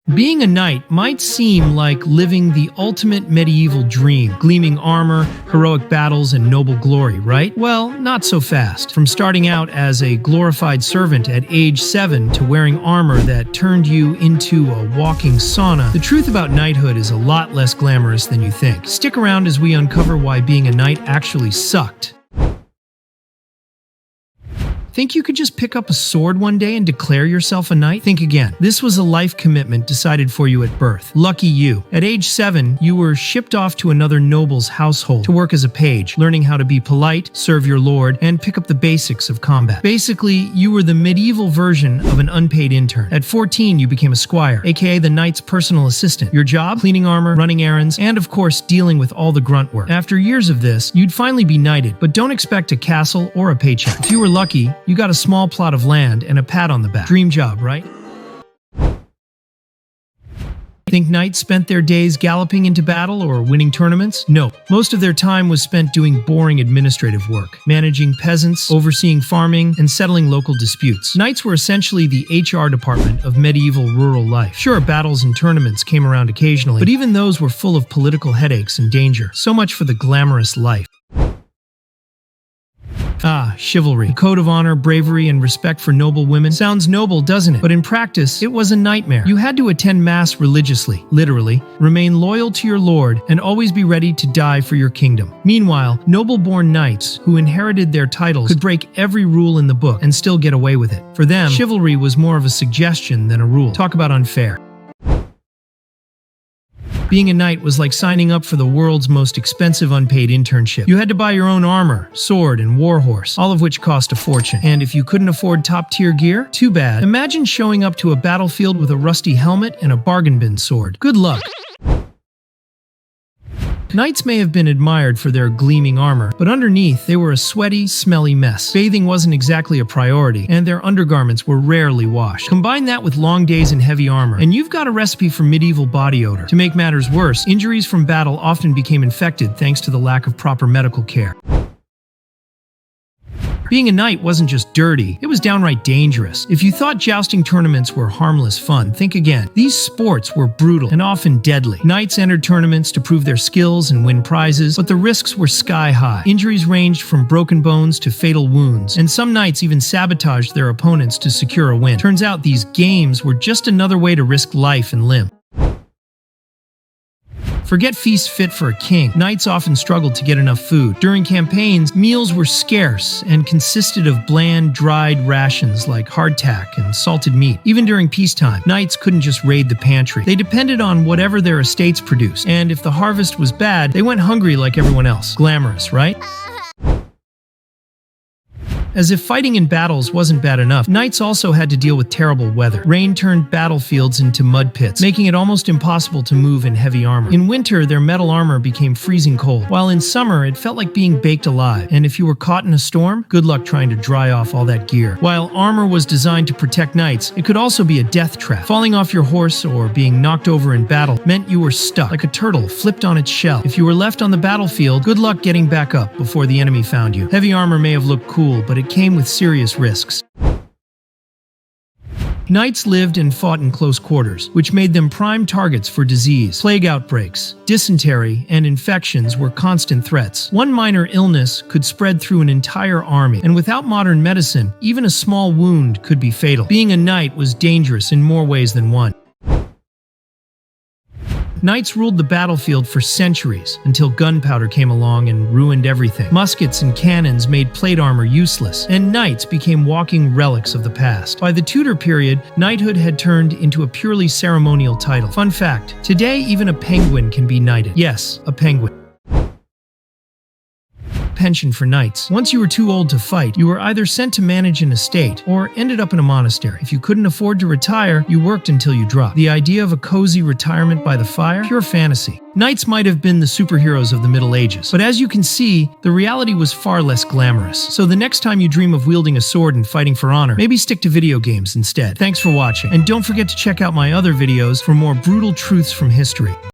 Being a knight might seem like living the ultimate medieval dream, gleaming armor, heroic battles, and noble glory, right? Well, not so fast. From starting out as a glorified servant at age 7 to wearing armor that turned you into a walking sauna, the truth about knighthood is a lot less glamorous than you think. Stick around as we uncover why being a knight actually sucked. Think you could just pick up a sword one day and declare yourself a knight? Think again. This was a life commitment decided for you at birth. Lucky you. At age 7, you were shipped off to another noble's household to work as a page, learning how to be polite, serve your lord, and pick up the basics of combat. Basically, you were the medieval version of an unpaid intern. At 14, you became a squire, aka the knight's personal assistant. Your job? Cleaning armor, running errands, and of course, dealing with all the grunt work. After years of this, you'd finally be knighted, but don't expect a castle or a paycheck. If you were lucky, you got a small plot of land and a pat on the back. Dream job, right? Think knights spent their days galloping into battle or winning tournaments? No. Most of their time was spent doing boring administrative work, managing peasants, overseeing farming, and settling local disputes. Knights were essentially the HR department of medieval rural life. Sure, battles and tournaments came around occasionally, but even those were full of political headaches and danger. So much for the glamorous life. Chivalry. A code of honor, bravery, and respect for noble women. Sounds noble, doesn't it? But in practice, it was a nightmare. You had to attend mass religiously, literally, remain loyal to your lord, and always be ready to die for your kingdom. Meanwhile, noble-born knights who inherited their titles could break every rule in the book and still get away with it. For them, chivalry was more of a suggestion than a rule. Talk about unfair. Being a knight was like signing up for the world's most expensive unpaid internship. You had to buy your own armor, sword, and warhorse, all of which cost a fortune. And if you couldn't afford top-tier gear, too bad. Imagine showing up to a battlefield with a rusty helmet and a bargain bin sword. Good luck. Knights may have been admired for their gleaming armor, but underneath they were a sweaty, smelly mess. Bathing wasn't exactly a priority, and their undergarments were rarely washed. Combine that with long days in heavy armor, and you've got a recipe for medieval body odor. To make matters worse, injuries from battle often became infected thanks to the lack of proper medical care. Being a knight wasn't just dirty, it was downright dangerous. If you thought jousting tournaments were harmless fun, think again. These sports were brutal and often deadly. Knights entered tournaments to prove their skills and win prizes, but the risks were sky high. Injuries ranged from broken bones to fatal wounds, and some knights even sabotaged their opponents to secure a win. Turns out these games were just another way to risk life and limb. Forget feasts fit for a king. Knights often struggled to get enough food. During campaigns, meals were scarce and consisted of bland, dried rations like hardtack and salted meat. Even during peacetime, knights couldn't just raid the pantry. They depended on whatever their estates produced, and if the harvest was bad, they went hungry like everyone else. Glamorous, right? As if fighting in battles wasn't bad enough, knights also had to deal with terrible weather. Rain turned battlefields into mud pits, making it almost impossible to move in heavy armor. In winter, their metal armor became freezing cold, while in summer, it felt like being baked alive. And if you were caught in a storm, good luck trying to dry off all that gear. While armor was designed to protect knights, it could also be a death trap. Falling off your horse or being knocked over in battle meant you were stuck, like a turtle flipped on its shell. If you were left on the battlefield, good luck getting back up before the enemy found you. Heavy armor may have looked cool, but it came with serious risks. Knights lived and fought in close quarters, which made them prime targets for disease. Plague outbreaks, dysentery, and infections were constant threats. One minor illness could spread through an entire army, and without modern medicine, even a small wound could be fatal. Being a knight was dangerous in more ways than one. Knights ruled the battlefield for centuries, until gunpowder came along and ruined everything. Muskets and cannons made plate armor useless, and knights became walking relics of the past. By the Tudor period, knighthood had turned into a purely ceremonial title. Fun fact, today even a penguin can be knighted. Yes, a penguin. Pension for knights. Once you were too old to fight, you were either sent to manage an estate or ended up in a monastery. If you couldn't afford to retire, you worked until you dropped. The idea of a cozy retirement by the fire? Pure fantasy. Knights might have been the superheroes of the Middle Ages, but as you can see, the reality was far less glamorous. So the next time you dream of wielding a sword and fighting for honor, maybe stick to video games instead. Thanks for watching, and don't forget to check out my other videos for more brutal truths from history.